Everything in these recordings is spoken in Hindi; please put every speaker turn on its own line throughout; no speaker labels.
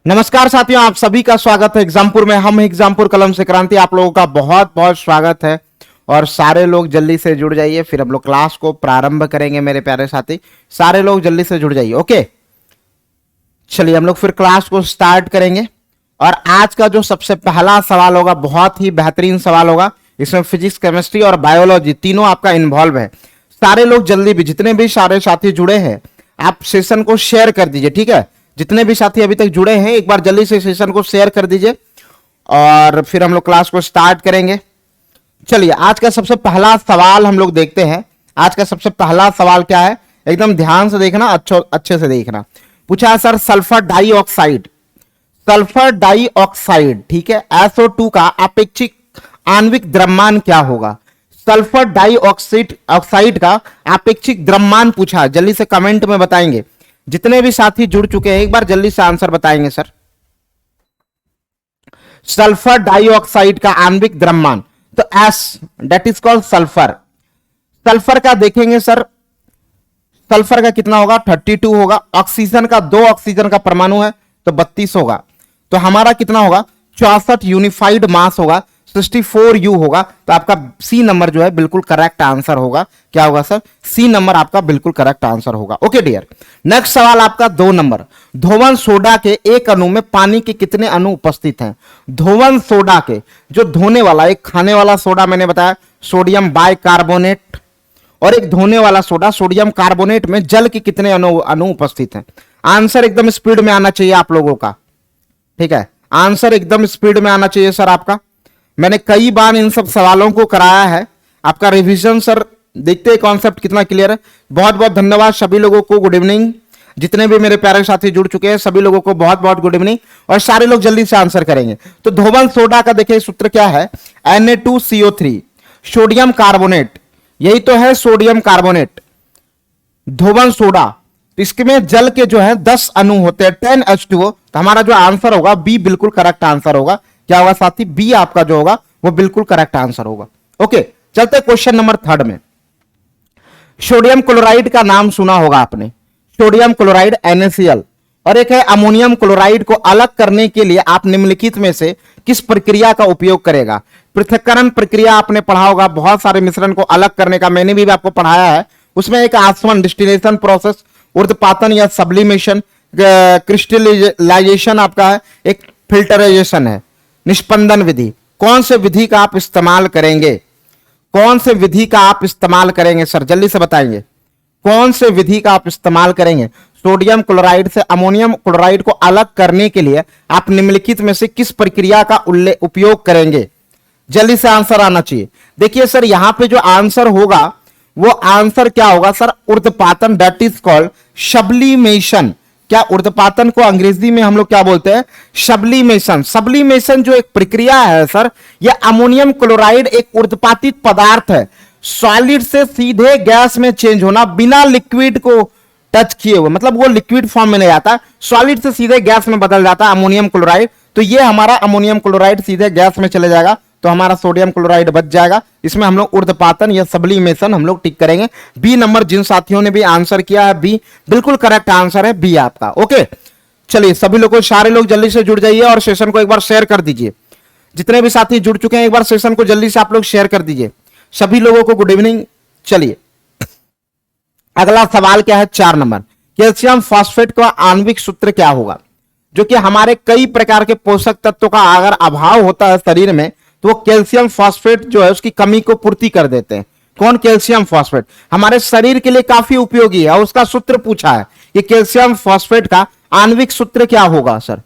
नमस्कार साथियों, आप सभी का स्वागत है एग्जामपुर में। हम एग्जामपुर कलम से क्रांति, आप लोगों का बहुत बहुत स्वागत है। और सारे लोग जल्दी से जुड़ जाइए, फिर हम लोग क्लास को प्रारंभ करेंगे। मेरे प्यारे साथी, सारे लोग जल्दी से जुड़ जाइए। ओके, चलिए हम लोग फिर क्लास को स्टार्ट करेंगे। और आज का जो सबसे पहला सवाल होगा, बहुत ही बेहतरीन सवाल होगा। इसमें फिजिक्स, केमिस्ट्री और बायोलॉजी तीनों आपका इन्वॉल्व है। सारे लोग जल्दी भी, जितने भी सारे साथी जुड़े हैं, आप सेशन को शेयर कर दीजिए, ठीक है। जितने भी साथी अभी तक जुड़े हैं, एक बार जल्दी से सेशन को शेयर कर दीजिए और फिर हम लोग क्लास को स्टार्ट करेंगे। चलिए, आज का सबसे पहला सवाल हम लोग देखते हैं। आज का सबसे पहला सवाल क्या है, एकदम ध्यान से देखना, अच्छे से देखना। पूछा है sir, sulphur dioxide, sulphur dioxide, ठीक है, SO2 का अपेक्षित आणविक द्रव्यमान क्या होगा। सल्फर डाइऑक्साइड का अपेक्षित द्रव्यमान पूछा, जल्दी से कमेंट में बताएंगे। जितने भी साथी जुड़ चुके हैं, एक बार जल्दी से आंसर बताएंगे सर। सल्फर डाइऑक्साइड का आणविक द्रव्यमान, तो S that is called sulphur. Sulphur का देखेंगे सर, सल्फर का कितना होगा, 32 होगा। ऑक्सीजन का, 2 ऑक्सीजन का परमाणु है तो 32 होगा। तो हमारा कितना होगा, 64 यूनिफाइड मास होगा, 64U होगा। तो आपका सी नंबर जो है बिल्कुल करेक्ट आंसर होगा। क्या होगा सर, सी नंबर आपका बिल्कुल करेक्ट आंसर होगा। ओके डियर, नेक्स्ट सवाल आपका 2 नंबर। धोवन सोडा के एक अणु में पानी के कितने अणु उपस्थित हैं। धोवन सोडा के, जो धोने वाला, एक खाने वाला सोडा मैंने बताया सोडियम बाइकार्बोनेट, और एक धोने वाला सोडा सोडियम कार्बोनेट में जल के कितने अणु उपस्थित हैं। आंसर एकदम स्पीड में आना चाहिए आप लोगों का, ठीक है। आंसर एकदम स्पीड में आना चाहिए सर आपका। मैंने कई बार इन सब सवालों को कराया है, आपका रिवीजन सर। देखते हैं कॉन्सेप्ट कितना क्लियर है। बहुत बहुत धन्यवाद सभी लोगों को, गुड इवनिंग। जितने भी मेरे प्यारे साथी जुड़ चुके हैं, सभी लोगों को बहुत बहुत गुड इवनिंग। और सारे लोग जल्दी से आंसर करेंगे। तो धोवन सोडा का देखिए सूत्र क्या है, Na2CO3, सोडियम कार्बोनेट, यही तो है सोडियम कार्बोनेट, धोवन सोडा। इसमें जल के जो है 10 अणु होते हैं, 10H2O। तो हमारा जो आंसर होगा बी बिल्कुल करेक्ट आंसर होगा। क्या होगा साथी, बी आपका जो होगा वो बिल्कुल करेक्ट आंसर होगा। ओके, चलते क्वेश्चन नंबर 3 में। सोडियम क्लोराइड का नाम सुना होगा आपने, सोडियम क्लोराइड NaCl, और एक है अमोनियम क्लोराइड को अलग करने के लिए आप निम्नलिखित में से किस प्रक्रिया का उपयोग करेगा। पृथक्करण प्रक्रिया आपने पढ़ा होगा, बहुत सारे मिश्रण को अलग करने का मैंने भी आपको पढ़ाया है। उसमें एक आसवन डिस्टिलेशन प्रोसेस, ऊर्ध्वपातन या सब्लिमेशन, क्रिस्टलाइजेशन आपका है, एक फिल्टराइजेशन है, निष्पंदन विधि। कौन से विधि का आप इस्तेमाल करेंगे, कौन से विधि का आप इस्तेमाल करेंगे सर, जल्दी से बताएंगे। कौन से विधि का आप इस्तेमाल करेंगे। सोडियम क्लोराइड से अमोनियम क्लोराइड को अलग करने के लिए आप निम्नलिखित में से किस प्रक्रिया का उपयोग करेंगे। जल्दी से आंसर आना चाहिए। देखिए सर, यहां पे जो आंसर होगा वो आंसर क्या होगा सर, ऊर्ध्वपातन, दैट इज कॉल्ड सब्लिमेशन। क्या ऊर्ध्वपातन को अंग्रेजी में हम लोग क्या बोलते हैं, सब्लिमेशन। सब्लिमेशन जो एक प्रक्रिया है सर, यह अमोनियम क्लोराइड एक ऊर्ध्वपातित पदार्थ है, सॉलिड से सीधे गैस में चेंज होना बिना लिक्विड को टच किए हुए, मतलब वो लिक्विड फॉर्म में नहीं आता, सॉलिड से सीधे गैस में बदल जाता है अमोनियम क्लोराइड। तो ये हमारा अमोनियम क्लोराइड सीधे गैस में चले जाएगा, तो हमारा सोडियम क्लोराइड बच जाएगा। इसमें हम लोग ऊर्ध्वपातन या सब्लिमेशन हम लोग टिक करेंगे। बी नंबर जिन साथियों ने भी आंसर किया है, बी बिल्कुल करेक्ट आंसर है, बी आपका। ओके, चलिए सभी लोगों, सारे लोग जल्दी से जुड़ जाइए और सेशन को एक बार शेयर कर दीजिए। जितने भी साथी जुड़ चुके हैं, एक बार सेशन को जल्दी से आप लोग शेयर कर दीजिए। सभी लोगों को गुड इवनिंग। चलिए अगला सवाल क्या है, 4 नंबर। कैल्शियम फॉस्फेट का आणविक सूत्र क्या होगा। जो कि हमारे कई प्रकार के पोषक तत्वों का अगर अभाव होता है शरीर में, तो वो कैल्शियम फॉस्फेट जो है उसकी कमी को पूर्ति कर देते हैं। कौन, कैल्शियम फॉस्फेट हमारे शरीर के लिए काफी उपयोगी है, और उसका सूत्र पूछा है कि कैल्शियम फॉस्फेट का आणविक सूत्र क्या होगा सर।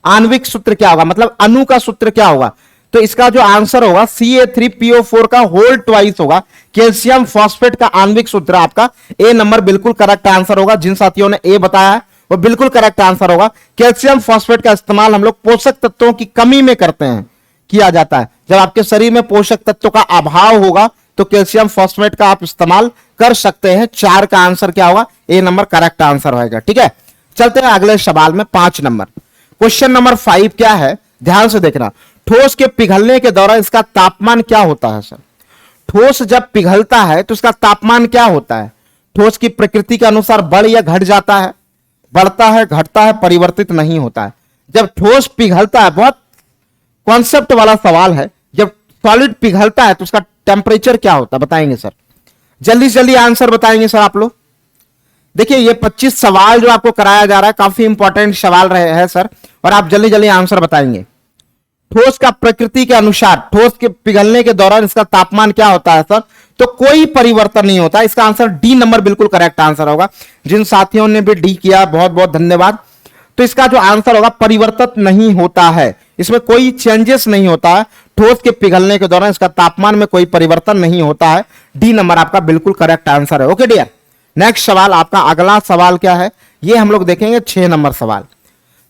आणविक सूत्र क्या होगा, मतलब अणु का सूत्र क्या होगा। तो इसका जो आंसर होगा Ca3PO4 का होल ट्वाइस होगा। कैल्शियम फॉस्फेट का आणविक सूत्र आपका ए नंबर बिल्कुल करेक्ट आंसर होगा। जिन साथियों ने ए बताया है वो बिल्कुल करेक्ट आंसर होगा। कैल्शियम फॉस्फेट का इस्तेमाल हम लोग पोषक तत्वों की कमी में करते हैं, किया जाता है। जब आपके शरीर में पोषक तत्वों का अभाव होगा तो कैल्शियम फॉस्फेट का आप इस्तेमाल कर सकते हैं। 4 का आंसर क्या होगा, ए नंबर करेक्ट आंसर होगा। ठीक है, चलते हैं अगले सवाल में, 5 नंबर। क्वेश्चन नंबर 5 क्या है, ध्यान से देखना। ठोस के पिघलने के दौरान इसका तापमान क्या होता है सर। ठोस जब पिघलता है तो इसका तापमान क्या होता है। ठोस की प्रकृति के अनुसार बढ़ या घट जाता है, बढ़ता है, घटता है, परिवर्तित नहीं होता है। जब ठोस पिघलता है, बहुत कॉन्सेप्ट वाला सवाल है, जब सॉलिड पिघलता है तो उसका टेम्परेचर क्या होता है, बताएंगे सर? जल्दी जल्दी आंसर बताएंगे सर आप लोग। देखिए ये 25 सवाल जो आपको कराया जा रहा है काफी इंपॉर्टेंट सवाल रहे हैं सर, और आप जल्दी जल्दी आंसर बताएंगे। ठोस का प्रकृति के अनुसार ठोस के पिघलने के दौरान इसका तापमान क्या होता है सर? तो कोई परिवर्तन नहीं होता। इसका आंसर डी नंबर बिल्कुल करेक्ट आंसर होगा। जिन साथियों ने भी डी किया बहुत बहुत धन्यवाद। तो इसका जो आंसर होगा परिवर्तन नहीं होता है, इसमें कोई चेंजेस नहीं होता है। ठोस के पिघलने के दौरान इसका तापमान में कोई परिवर्तन नहीं होता है। डी नंबर आपका बिल्कुल करेक्ट आंसर है। ओके डियर, नेक्स्ट सवाल आपका अगला सवाल क्या है ये हम लोग देखेंगे। 6 नंबर सवाल।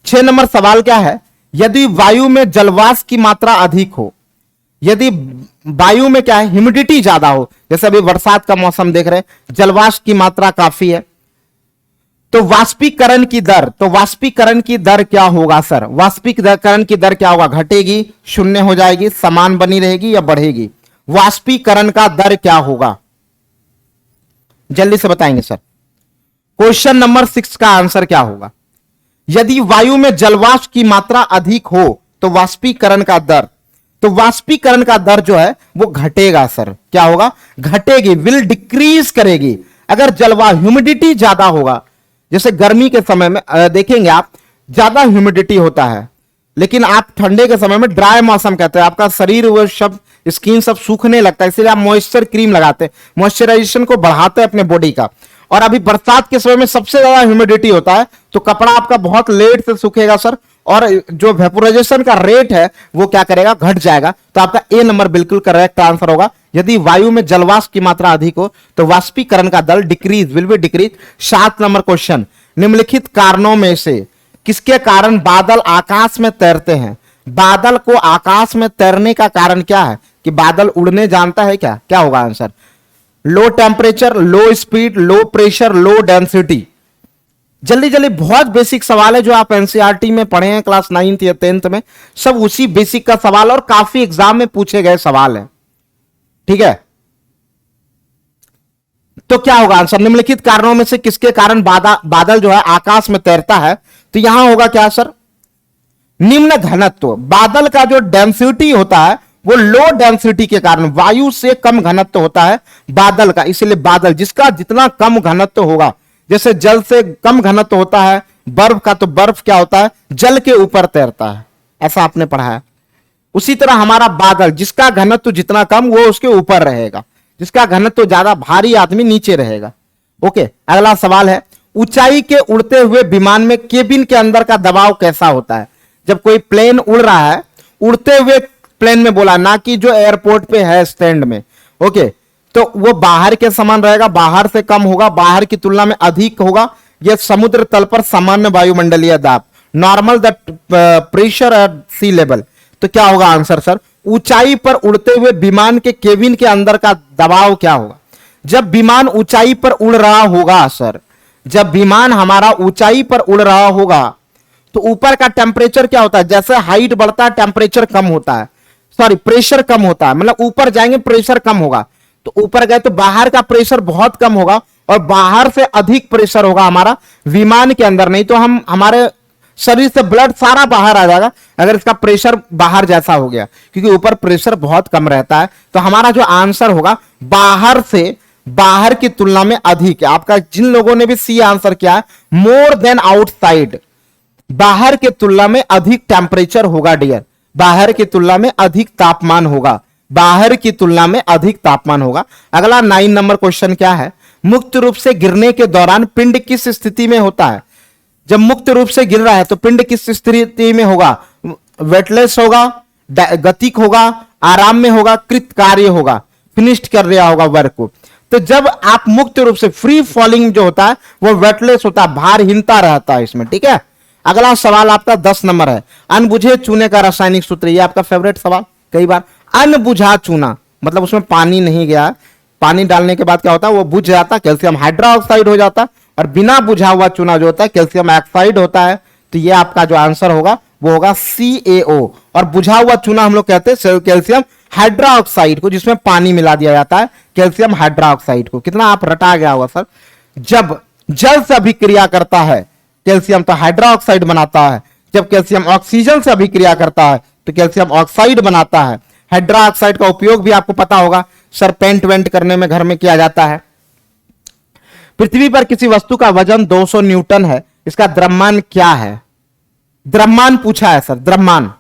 6 नंबर सवाल क्या है? यदि वायु में जलवाष्प की मात्रा अधिक हो, यदि वायु में क्या है ह्यूमिडिटी ज्यादा हो, जैसे अभी बरसात का मौसम देख रहे हैं, जलवाष्प की मात्रा काफी है, तो वाष्पीकरण की दर, तो वाष्पीकरण की दर क्या होगा सर? वाष्पीकरण की दर क्या होगा? घटेगी, शून्य हो जाएगी, समान बनी रहेगी या बढ़ेगी? वाष्पीकरण का दर क्या होगा? जल्दी से बताएंगे सर। क्वेश्चन नंबर 6 का आंसर क्या होगा? यदि वायु में जलवाष्प की मात्रा अधिक हो तो वाष्पीकरण का दर, तो वाष्पीकरण का दर जो है वो घटेगा सर। क्या होगा? घटेगी, विल डिक्रीज करेगी। अगर जलवायु ह्यूमिडिटी ज्यादा होगा, जैसे गर्मी के समय में देखेंगे आप ज्यादा ह्यूमिडिटी होता है, लेकिन आप ठंडे के समय में ड्राई मौसम कहते हैं, आपका शरीर वो सब स्किन सब सूखने लगता है, इसलिए आप मॉइस्चर क्रीम लगाते हैं, मॉइस्चराइजेशन को बढ़ाते हैं अपने बॉडी का। और अभी बरसात के समय में सबसे ज्यादा ह्यूमिडिटी होता है, तो कपड़ा आपका बहुत लेट से सूखेगा सर, और जो वेपोराइजेशन का रेट है वो क्या करेगा? घट जाएगा। तो आपका ए नंबर बिल्कुल करेक्ट आंसर होगा। यदि वायु में जलवाष्प की मात्रा अधिक हो तो वाष्पीकरण का दर decrease, will be decrease. 7 number question, निम्नलिखित कारणों में से किसके कारण बादल आकाश में तैरते हैं? बादल को आकाश में तैरने का कारण क्या है? कि बादल उड़ने जानता है क्या? क्या होगा आंसर? लो टेम्परेचर, लो speed, low pressure, low density. जल्दी जल्दी, बहुत बेसिक सवाल है जो आप एनसीईआरटी में पढ़े हैं क्लास 9th या 10th में, सब उसी बेसिक का सवाल और काफी एग्जाम में पूछे गए सवाल है। ठीक है, तो क्या होगा आंसर? निम्नलिखित कारणों में से किसके कारण बादल जो है आकाश में तैरता है? तो यहां होगा क्या सर? निम्न घनत्व। बादल का जो डेंसिटी होता है वो लो डेंसिटी के कारण, वायु से कम घनत्व होता है बादल का, इसलिए बादल जिसका जितना कम घनत्व होगा, जैसे जल से कम घनत्व होता है बर्फ का, तो बर्फ क्या होता है? जल के ऊपर तैरता है, ऐसा आपने पढ़ा है। उसी तरह हमारा बादल, जिसका घनत्व जितना कम वो उसके ऊपर रहेगा, जिसका घनत्व ज्यादा भारी आदमी नीचे रहेगा। ओके, अगला सवाल है, ऊंचाई के उड़ते हुए विमान में केबिन के अंदर का दबाव कैसा होता है? जब कोई प्लेन उड़ रहा है, उड़ते हुए प्लेन में बोला, ना कि जो एयरपोर्ट पे है स्टैंड में, ओके, तो वो बाहर के समान रहेगा, बाहर से कम होगा, बाहर की तुलना में अधिक होगा। यह समुद्र तल पर सामान्य वायुमंडलीय दाब, normal the pressure at sea level. तो क्या होगा आंसर सर? ऊंचाई पर उड़ते हुए विमान के केबिन के अंदर का दबाव क्या होगा? जब विमान ऊंचाई पर उड़ रहा होगा सर, जब विमान हमारा ऊंचाई पर उड़ रहा होगा तो ऊपर का टेम्परेचर क्या होता है? जैसे हाइट बढ़ता है टेम्परेचर कम होता है, सॉरी प्रेशर कम होता है, मतलब ऊपर जाएंगे प्रेशर कम होगा, तो ऊपर गए तो बाहर का प्रेशर बहुत कम होगा और बाहर से अधिक प्रेशर होगा हमारा विमान के अंदर। नहीं तो हम हमारे शरीर से ब्लड सारा बाहर आ जाएगा अगर इसका प्रेशर बाहर जैसा हो गया, क्योंकि ऊपर प्रेशर बहुत कम रहता है। तो हमारा जो आंसर होगा बाहर से, बाहर की तुलना में अधिक है। आपका जिन लोगों ने भी सी आंसर किया है, मोर देन आउटसाइड, बाहर की तुलना में अधिक टेम्परेचर होगा डियर, बाहर की तुलना में अधिक तापमान होगा, बाहर की तुलना में अधिक तापमान होगा। अगला 9 नंबर क्वेश्चन क्या है? मुक्त रूप से गिरने के दौरान पिंड किस स्थिति में होता है? जब मुक्त रूप से गिर रहा है तो पिंड किस स्थिति में होगा? वेटलेस होगा, गतिक होगा, आराम में होगा, कृतकार्य होगा, फिनिश्ड कर रहा होगा वर्क को। तो जब आप मुक्त रूप से, फ्री फॉलिंग जो होता है वो वेटलेस होता है, भारहीनता रहता है इसमें। ठीक है, अगला सवाल आपका 10 नंबर है, अनबुझे चूने का रासायनिक सूत्र। ये आपका फेवरेट सवाल कई बार। अनबुझा चूना मतलब उसमें पानी नहीं गया, पानी डालने के बाद क्या होता है? वो बुझ जाता है, कैल्शियम हाइड्रोक्साइड हो जाता है, और बिना बुझा हुआ चूना जो होता है कैल्शियम ऑक्साइड होता है। तो ये आपका जो आंसर होगा वो होगा CaO। और बुझा हुआ चूना हम लोग कहते हैं कैल्शियम हाइड्रोक्साइड को, जिसमें पानी मिला दिया जाता है, कैल्शियम हाइड्रोक्साइड को। कितना आप रटा गया होगा सर। जब जल से अभिक्रिया करता है कैल्शियम तो हाइड्रोक्साइड बनाता है, जब कैल्शियम ऑक्सीजन से अभिक्रिया करता है तो कैल्शियम ऑक्साइड बनाता है। हाइड्रोक्साइड का उपयोग भी आपको पता होगा सर, पेंट वेंट करने में घर में किया जाता है। पृथ्वी पर किसी वस्तु का वजन 200 न्यूटन है, इसका द्रव्यमान क्या है? द्रव्यमान पूछा है सर, द्रव्यमान।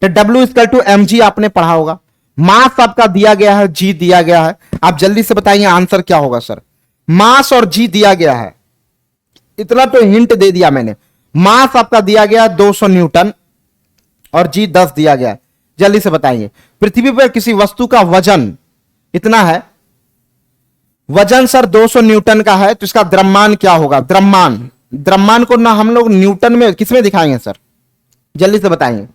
तो W इक्वल टू mg आपने पढ़ा होगा। मास आपका दिया गया है, g दिया गया है। आप जल्दी से बताइए आंसर क्या होगा सर। मास और g दिया गया है, इतना तो हिंट दे दिया मैंने। मास आपका दिया गया 200 न्यूटन और g 10 दिया गया है। जल्दी से बताइए, पृथ्वी पर किसी वस्तु का वजन इतना है, वजन सर 200 न्यूटन का है, तो इसका द्रव्यमान क्या होगा? द्रव्यमान, द्रव्यमान को ना हम लोग न्यूटन में किसमें दिखाएंगे सर? जल्दी से बताएंगे।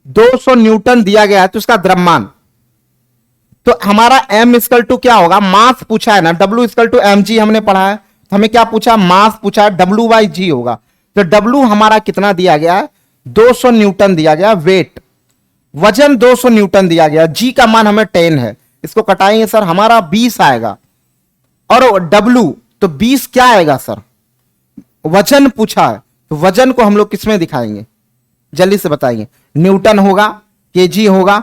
200 न्यूटन दिया गया है तो इसका द्रव्यमान, तो हमारा m इक्वल टू क्या होगा? मास पूछा है ना, W इक्वल टू mg हमने पढ़ा है, तो हमें क्या पूछा? मास पूछा है, W बाई जी होगा। तो W हमारा कितना दिया गया है? 200 न्यूटन दिया गया। वेट, वजन 200 न्यूटन दिया गया, g का मान हमें 10 है, इसको कटाएंगे सर, हमारा 20 आएगा। और W तो 20 क्या आएगा सर? वजन पूछा है, तो वजन को हम लोग किसमें दिखाएंगे? जल्दी से बताइए। न्यूटन होगा, केजी होगा,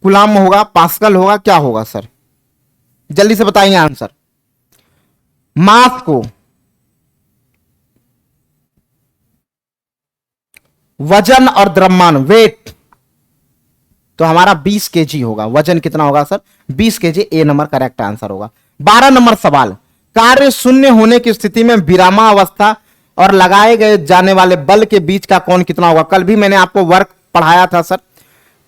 कुलाम होगा, पास्कल होगा, क्या होगा सर? जल्दी से बताइए आंसर। मास को वजन और द्रव्यमान, वेट, तो हमारा 20 केजी होगा। वजन कितना होगा सर? 20 केजी। ए नंबर करेक्ट आंसर होगा। 12 नंबर सवाल, कार्य शून्य होने की स्थिति में विरामावस्था और लगाए गए जाने वाले बल के बीच का कोण कितना होगा? कल भी मैंने आपको वर्क पढ़ाया था सर,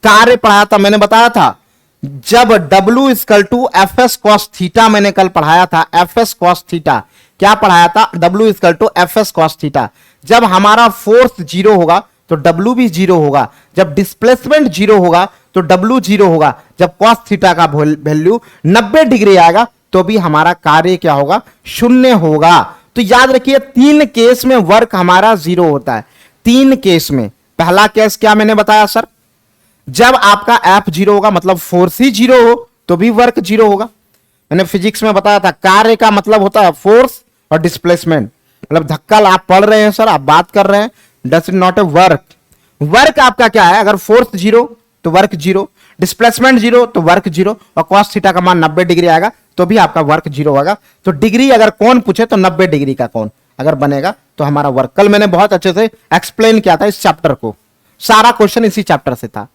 कार्य पढ़ाया था, मैंने बताया था जब W equal to F S cos theta, मैंने कल पढ़ाया था एफ एस कॉस थीटा। क्या पढ़ाया था? W equal to F S cos theta. जब हमारा फोर्स जीरो होगा तो W भी जीरो होगा, जब डिस्प्लेसमेंट जीरो होगा तो W जीरो होगा, जब कॉस थीटा का वैल्यू 90 डिग्री आएगा तो भी हमारा कार्य क्या होगा? शून्य होगा। तो याद रखिए, 3 केस में वर्क हमारा जीरो होता है। 3 केस में, पहला केस क्या मैंने बताया सर? जब आपका एफ जीरो होगा, मतलब फोर्स ही जीरो हो तो भी वर्क जीरो होगा। मैंने फिजिक्स में बताया था, कार्य का मतलब होता है फोर्स और डिस्प्लेसमेंट। मतलब धक्का आप पढ़ रहे हैं सर, आप बात कर रहे हैं, does not a work. Work आपका क्या है? अगर फोर्स जीरो तो वर्क जीरो, डिस्प्लेसमेंट जीरो तो वर्क जीरो, और कॉस थीटा का मान 90 डिग्री आएगा तो भी आपका वर्क जीरो होगा। तो डिग्री अगर कौन पूछे तो 90 डिग्री का कौन अगर बनेगा तो हमारा वर्क। कल मैंने बहुत अच्छे से एक्सप्लेन किया था इस चैप्टर को, सारा क्वेश्चन इसी चैप्टर से था।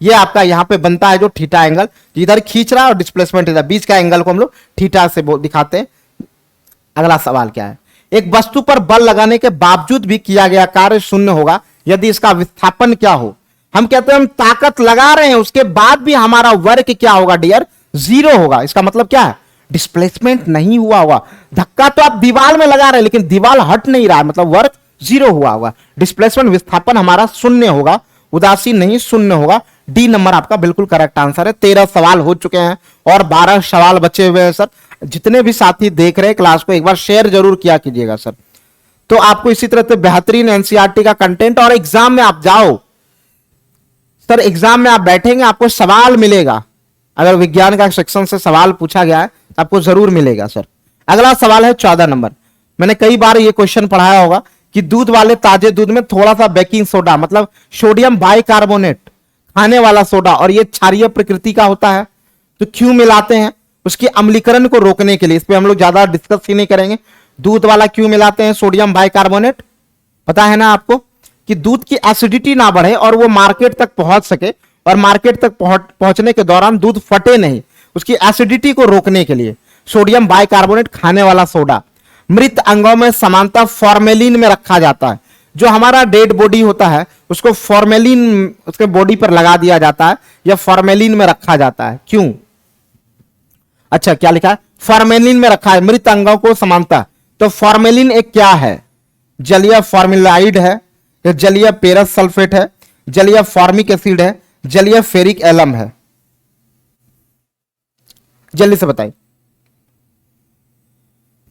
ये आपका यहां पे बनता है जो थीटा एंगल, इधर खींच रहा है और डिस्प्लेसमेंट इधर, बीच का एंगल को हम लोग थीटा से दिखाते हैं। अगला सवाल क्या है? एक वस्तु पर बल लगाने के बावजूद भी किया गया कार्य शून्य होगा यदि इसका विस्थापन क्या हो? हम कहते हैं हम ताकत लगा रहे हैं, उसके बाद भी हमारा वर्क क्या होगा डियर? जीरो होगा। इसका मतलब क्या है? डिस्प्लेसमेंट नहीं हुआ होगा। धक्का तो आप दीवार में लगा रहे हैं लेकिन दीवार हट नहीं रहा है, मतलब वर्क जीरो हुआ होगा। डिस्प्लेसमेंट, विस्थापन हमारा शून्य होगा, उदासीन नहीं, शून्य होगा। डी नंबर आपका बिल्कुल करेक्ट आंसर है। 13 सवाल हो चुके हैं और 12 सवाल बचे हुए हैं सर। जितने भी साथी देख रहे हैं क्लास को, एक बार शेयर जरूर किया कीजिएगा सर। तो आपको इसी तरह से बेहतरीन एनसीईआरटी का कंटेंट, और एग्जाम में आप जाओ सर, एग्जाम में आप बैठेंगे आपको सवाल मिलेगा। अगर विज्ञान का सेक्शन से सवाल पूछा गया है तो आपको जरूर मिलेगा सर। अगला सवाल है 14 नंबर। मैंने कई बार ये क्वेश्चन पढ़ाया होगा कि दूध वाले ताजे दूध में थोड़ा सा बेकिंग सोडा, मतलब सोडियम बाइकार्बोनेट, खाने वाला सोडा, और ये क्षारीय प्रकृति का होता है, तो क्यों मिलाते हैं? उसकी अम्लीकरण को रोकने के लिए। इस पे हम लोग ज्यादा डिस्कस ही नहीं करेंगे। दूध वाला क्यों मिलाते हैं सोडियम बाइकार्बोनेट? पता है ना आपको, कि दूध की एसिडिटी ना बढ़े और वो मार्केट तक पहुंच सके, और मार्केट तक पहुंचने के दौरान दूध फटे नहीं, उसकी एसिडिटी को रोकने के लिए सोडियम बाइकार्बोनेट, खाने वाला सोडा। मृत अंगों में सामान्यतः फॉर्मेलिन में रखा जाता है। जो हमारा डेड बॉडी होता है उसको फॉर्मेलिन उसके बॉडी पर लगा दिया जाता है, या फॉर्मेलिन में रखा जाता है। क्यों? अच्छा, क्या लिखा है? फॉर्मेलिन में रखा है, मृत अंगों को समानता। तो फॉर्मेलिन एक क्या है? जलीय फॉर्मिलाइड है, जलीय पेरस सल्फेट है, जलीय फॉर्मिक एसिड है, जलीय फेरिक एलम है। जल्दी से बताइए।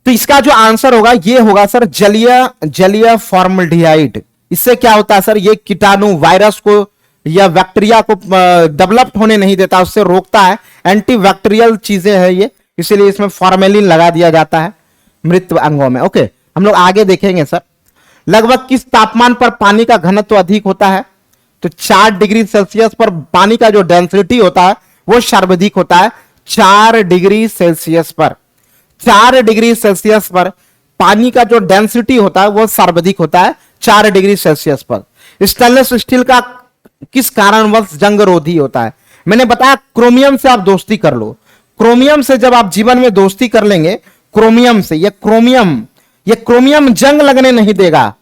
तो इसका जो आंसर होगा ये होगा सर जलीय फॉर्मल्डिहाइड। इससे क्या होता है सर? ये कीटाणु, वायरस को या बैक्टीरिया को डेवलप होने नहीं देता, उससे रोकता है। एंटीबैक्टीरियल चीजें हैं ये, इसीलिए इसमें फॉर्मेलिन लगा दिया जाता है मृत अंगों में। ओके, हम लोग आगे देखेंगे सर। लगभग किस तापमान पर पानी का घनत्व अधिक होता है? तो 4 डिग्री सेल्सियस पर पानी का जो डेंसिटी होता है वो सर्वाधिक होता है। 4 डिग्री सेल्सियस पर, 4 डिग्री सेल्सियस पर पानी का जो डेंसिटी होता है वो सर्वाधिक होता है 4 डिग्री सेल्सियस पर। स्टेनलेस स्टील का किस कारणवश जंग रोधी होता है? मैंने बताया क्रोमियम से आप दोस्ती कर लो। क्रोमियम से जब आप जीवन में दोस्ती कर लेंगे, क्रोमियम से, ये क्रोमियम जंग लगने नहीं देगा।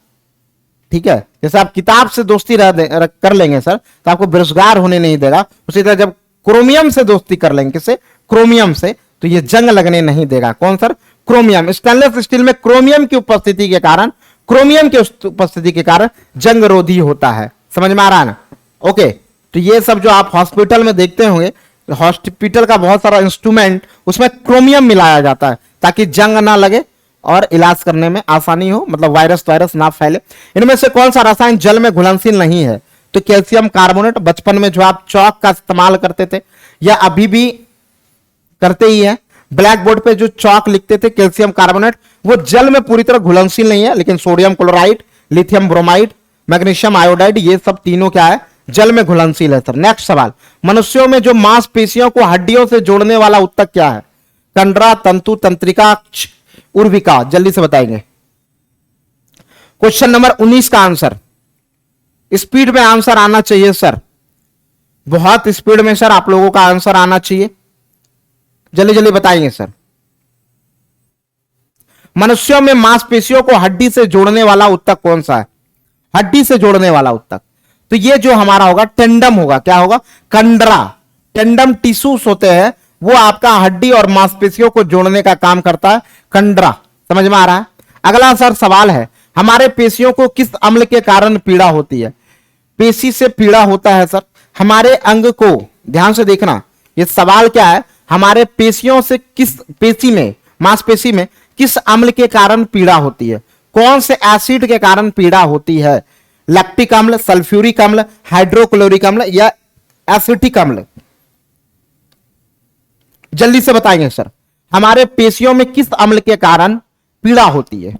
ठीक है, जैसे आप किताब से दोस्ती कर लेंगे सर तो आपको बेरोजगार होने नहीं देगा, उसी तरह जब क्रोमियम से दोस्ती कर लेंगे, किससे? क्रोमियम से, तो ये जंग लगने नहीं देगा। कौन सर? क्रोमियम। स्टेनलेस स्टील में क्रोमियम की उपस्थिति के कारण जंग रोधी होता है। समझ में आ रहा है ना? ओके, तो ये सब जो आप हॉस्पिटल में देखते होंगे, हॉस्पिटल का बहुत सारा इंस्ट्रूमेंट, उसमें क्रोमियम मिलाया जाता है ताकि जंग ना लगे और इलाज करने में आसानी हो, मतलब वायरस ना फैले। इनमें से कौन सा रसायन जल में घुलनशील नहीं है? तो कैल्शियम कार्बोनेट। बचपन में जो आप चौक का इस्तेमाल करते थे या अभी भी करते ही है, ब्लैक बोर्ड पे जो चौक लिखते थे कैल्शियम कार्बोनेट, वो जल में पूरी तरह घुलनशील नहीं है, लेकिन sodium chloride, lithium bromide, magnesium iodide, ये सब तीनों क्या है? जल में घुलनशील है सर। नेक्स्ट सवाल, मनुष्यों में जो मांसपेशियों को हड्डियों से जोड़ने वाला ऊतक क्या है? कंडरा, तंतु, तंत्रिका, उर्विका। जल्दी से बताएंगे। क्वेश्चन नंबर 19 का आंसर, स्पीड में आंसर आना चाहिए सर, बहुत स्पीड में सर आप लोगों का आंसर आना चाहिए, जल्दी जल्दी बताएंगे सर। मनुष्यों में मांसपेशियों को हड्डी से जोड़ने वाला ऊतक कौन सा है? हड्डी से जोड़ने वाला ऊतक, तो ये जो हमारा होगा टेंडम होगा। क्या होगा? कंडरा। टेंडम टिश्यूज होते हैं, वो आपका हड्डी और मांसपेशियों को जोड़ने का काम करता है, कंडरा। समझ में आ रहा है? अगला सर सवाल है, हमारे पेशियों को किस अम्ल के कारण पीड़ा होती है? पेशी से पीड़ा होता है सर। हमारे अंग को, ध्यान से देखना, ये सवाल क्या है, हमारे पेशियों से किस पेशी में, मांसपेशी में किस अम्ल के कारण पीड़ा होती है? कौन से एसिड के कारण पीड़ा होती है? लैक्टिक अम्ल, सल्फ्यूरिक अम्ल, हाइड्रोक्लोरिक अम्ल या एसिटिक अम्ल? जल्दी से बताएंगे सर, हमारे पेशियों में किस अम्ल के कारण पीड़ा होती है?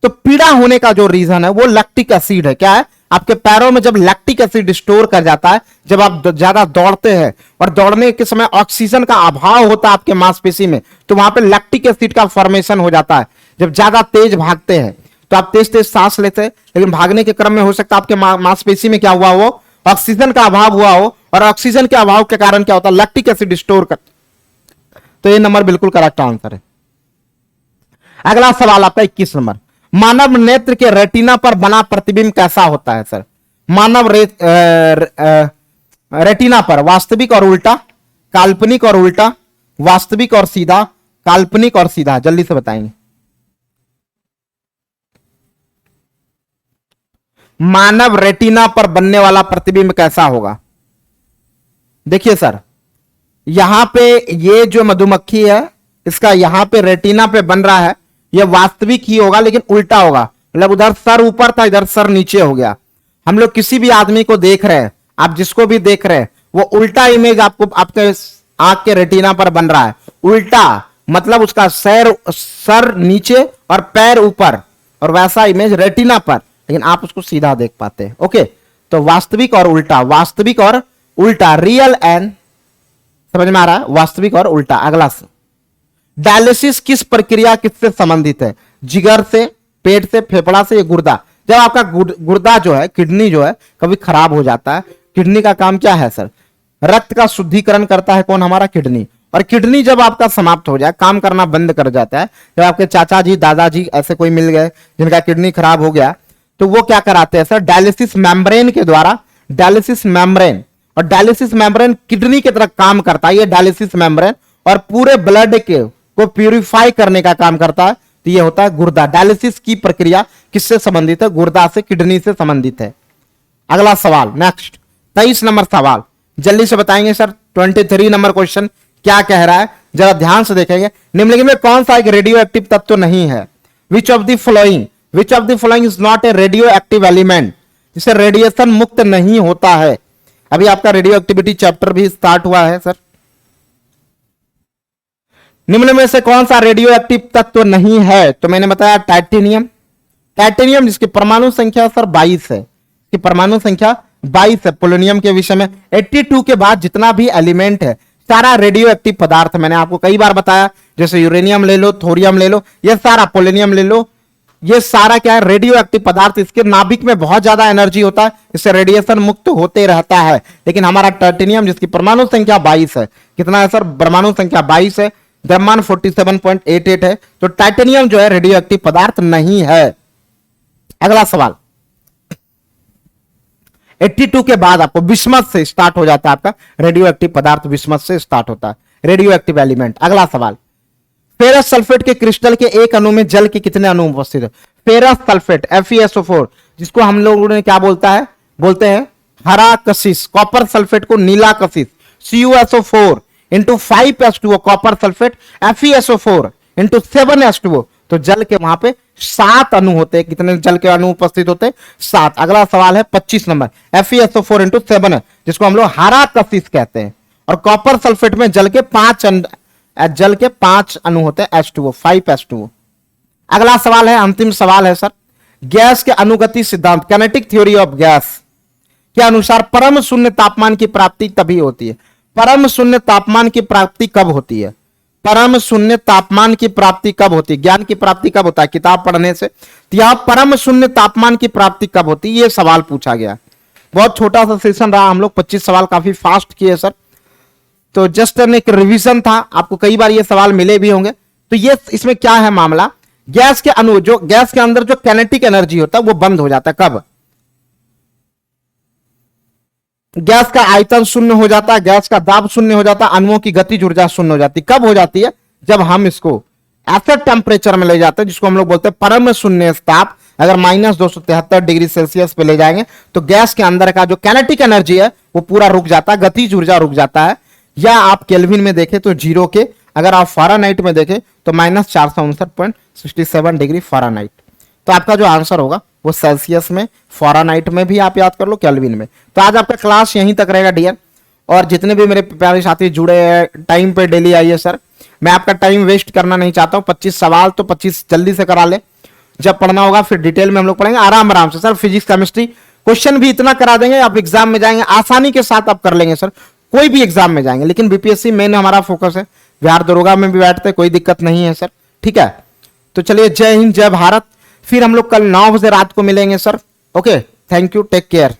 तो पीड़ा होने का जो रीजन है वो लैक्टिक एसिड है। क्या है? आपके पैरों में जब लैक्टिक एसिड स्टोर कर जाता है, जब आप ज्यादा दौड़ते हैं और दौड़ने के समय ऑक्सीजन का अभाव होता है आपके मांसपेशी में, तो वहां पे लैक्टिक एसिड का फॉर्मेशन हो जाता है। जब ज्यादा तेज भागते हैं तो आप तेज तेज सांस लेते हैं, लेकिन भागने के क्रम में हो सकता है आपके मांसपेशी में क्या हुआ हो? ऑक्सीजन का अभाव हुआ हो, और ऑक्सीजन के अभाव के कारण क्या होता है? लैक्टिक एसिड स्टोर कर। तो ये नंबर बिल्कुल करेक्ट आंसर है। अगला सवाल आपका 21 नंबर, मानव नेत्र के रेटिना पर बना प्रतिबिंब कैसा होता है सर? मानव रेटिना पर वास्तविक और उल्टा, काल्पनिक और उल्टा, वास्तविक और सीधा, काल्पनिक और सीधा? जल्दी से बताएंगे। मानव रेटिना पर बनने वाला प्रतिबिंब कैसा होगा? देखिए सर, यहां पे ये जो मधुमक्खी है, इसका यहां पे रेटिना पे बन रहा है, यह वास्तविक ही होगा लेकिन उल्टा होगा। मतलब उधर सर ऊपर था, इधर सर नीचे हो गया। हम लोग किसी भी आदमी को देख रहे हैं, आप जिसको भी देख रहे हैं, वो उल्टा इमेज आपको आपके आंख के रेटिना पर बन रहा है। उल्टा मतलब उसका सर नीचे और पैर ऊपर, और वैसा इमेज रेटिना पर, लेकिन आप उसको सीधा देख पाते हैं। ओके, तो वास्तविक और उल्टा, वास्तविक और उल्टा, रियल एंड, समझ में आ रहा है? वास्तविक और उल्टा। अगला, डायलिसिस किस प्रक्रिया किससे संबंधित है? जिगर से, पेट से, फेफड़ा से या गुर्दा? जब आपका गुर्दा जो है, किडनी जो है, कभी खराब हो जाता है, किडनी का काम क्या है सर? रक्त का शुद्धिकरण करता है। कौन? हमारा किडनी। और किडनी जब आपका समाप्त हो जाए, काम करना बंद कर जाता है, जब आपके चाचा जी, दादाजी ऐसे कोई मिल गए जिनका किडनी खराब हो गया, तो वो क्या कराते हैं सर? डायलिसिस मेम्ब्रेन के द्वारा, डायलिसिस मेम्ब्रेन, और डायलिसिस मेम्ब्रेन किडनी की तरह काम करता है ये डायलिसिस मेम्ब्रेन, और पूरे ब्लड को प्यूरिफाई करने का काम करता है। तो ये होता है गुर्दा। डायलिसिस की प्रक्रिया किससे संबंधित है? गुर्दा से, किडनी से संबंधित है। अगला सवाल, नेक्स्ट 23 नंबर सवाल, जल्दी से बताएंगे सर। 23 नंबर क्वेश्चन क्या कह रहा है, जरा ध्यान से देखेंगे। निम्नलिखित में कौन सा एक रेडियो एक्टिव तत्व नहीं है? Which of the following is not a radio active element? जिसे रेडिएशन मुक्त नहीं होता है। अभी आपका रेडियो एक्टिविटी चैप्टर भी स्टार्ट हुआ है सर। निम्न में से कौन सा रेडियो एक्टिव तत्व नहीं है? तो मैंने बताया टाइटेनियम। टाइटेनियम जिसकी परमाणु संख्या सर 22 है, इसकी परमाणु संख्या 22 है। पोलोनियम के विषय में 82 के बाद जितना भी एलिमेंट है सारा रेडियो एक्टिव पदार्थ, मैंने आपको कई बार बताया, जैसे यूरेनियम ले लो, थोरियम ले लो, ये सारा, पोलोनियम ले लो, ये सारा क्या है, रेडियो एक्टिव पदार्थ। इसके नाभिक में बहुत ज्यादा एनर्जी होता है, इससे रेडिएशन मुक्त होते रहता है। लेकिन हमारा टाइटेनियम जिसकी परमाणु संख्या 22 है, कितना है सर, परमाणु संख्या 22 है, द्रव्यमान 47.88 है, तो टाइटेनियम जो है रेडियो एक्टिव पदार्थ नहीं है। अगला सवाल, 82 के बाद आपको बिस्मथ से स्टार्ट हो जाता है, आपका रेडियो एक्टिव पदार्थ बिस्मथ से स्टार्ट होता है, रेडियो एक्टिव एलिमेंट। अगला सवाल, फेरस सल्फेट के क्रिस्टल के एक अणु में जल के कितने अणु उपस्थित है? फेरस सल्फेट FeSO4, जिसको हम लोगों ने क्या बोलते हैं हरा कशिश, कॉपर सल्फेट को नीला कशिश, CuSO4 into 5H2O, copper sulphate FeSO4 into 7H2O, तो जल के वहां पे 7 अणु होते हैं। कितने जल के अणु उपस्थित होते हैं? 7। अगला सवाल है 25 नंबर, FeSO4 इंटू 7 है, जिसको हम लोग हरा कशिश कहते हैं। और कॉपर सल्फेट में जल के 5 अणु होते हैं, H2O, 5H2O। अगला सवाल है, अंतिम सवाल है सर, गैस के अनुगति सिद्धांत, कैनेटिक थ्योरी ऑफ गैस के अनुसार परम शून्य तापमान की प्राप्ति तभी होती है। परम शून्य तापमान की प्राप्ति कब होती है? परम शून्य तापमान की प्राप्ति कब होती है? ज्ञान की प्राप्ति कब होता है? किताब पढ़ने से। तो यहां परम शून्य तापमान की प्राप्ति कब होती है, ये सवाल पूछा गया। बहुत छोटा सा सेशन रहा, हम लोग 25 सवाल काफी फास्ट किए सर, तो जस्ट एक रिवीजन था, आपको कई बार ये सवाल मिले भी होंगे। तो ये इसमें क्या है मामला, गैस के अणु, जो गैस के अंदर जो कैनेटिक एनर्जी होता है वो बंद हो जाता है। कब? गैस का आयतन शून्य हो जाता है, गैस का दाब शून्य हो जाता है, अणुओं की गतिज ऊर्जा शून्य हो जाती है। कब हो जाती है? जब हम इसको ऐसे टेम्परेचर में ले जाते हैं जिसको हम लोग बोलते हैं परम शून्य ताप। अगर -273 डिग्री सेल्सियस पे ले जाएंगे तो गैस के अंदर का जो कैनेटिक एनर्जी है वो पूरा रुक जाता है, गतिज ऊर्जा रुक जाता है। या आप केल्विन में देखें तो 0 के, अगर आप फ़ारेनहाइट में देखें तो -459.67 डिग्री फ़ारेनहाइट। तो आपका जो आंसर होगा वो सेल्सियस में, फ़ारेनहाइट में भी आप याद कर लो, केल्विन में। तो आज आपका क्लास यहीं तक रहेगा डियर, और जितने भी मेरे प्यारे साथी जुड़े हैं टाइम पे डेली आइए सर, मैं आपका टाइम वेस्ट करना नहीं चाहता हूँ। 25 सवाल तो 25 जल्दी से करा ले, जब पढ़ना होगा फिर डिटेल में हम लोग पढ़ेंगे आराम आराम से सर। फिजिक्स केमिस्ट्री क्वेश्चन भी इतना करा देंगे, आप एग्जाम में जाएंगे आसानी के साथ आप कर लेंगे सर, कोई भी एग्जाम में जाएंगे। लेकिन बीपीएससी मेन हमारा फोकस है, बिहार दरोगा में भी बैठते, कोई दिक्कत नहीं है सर, ठीक है। तो चलिए, जय हिंद, जय भारत। फिर हम लोग कल 9 बजे रात को मिलेंगे sir. Okay, thank you, take care.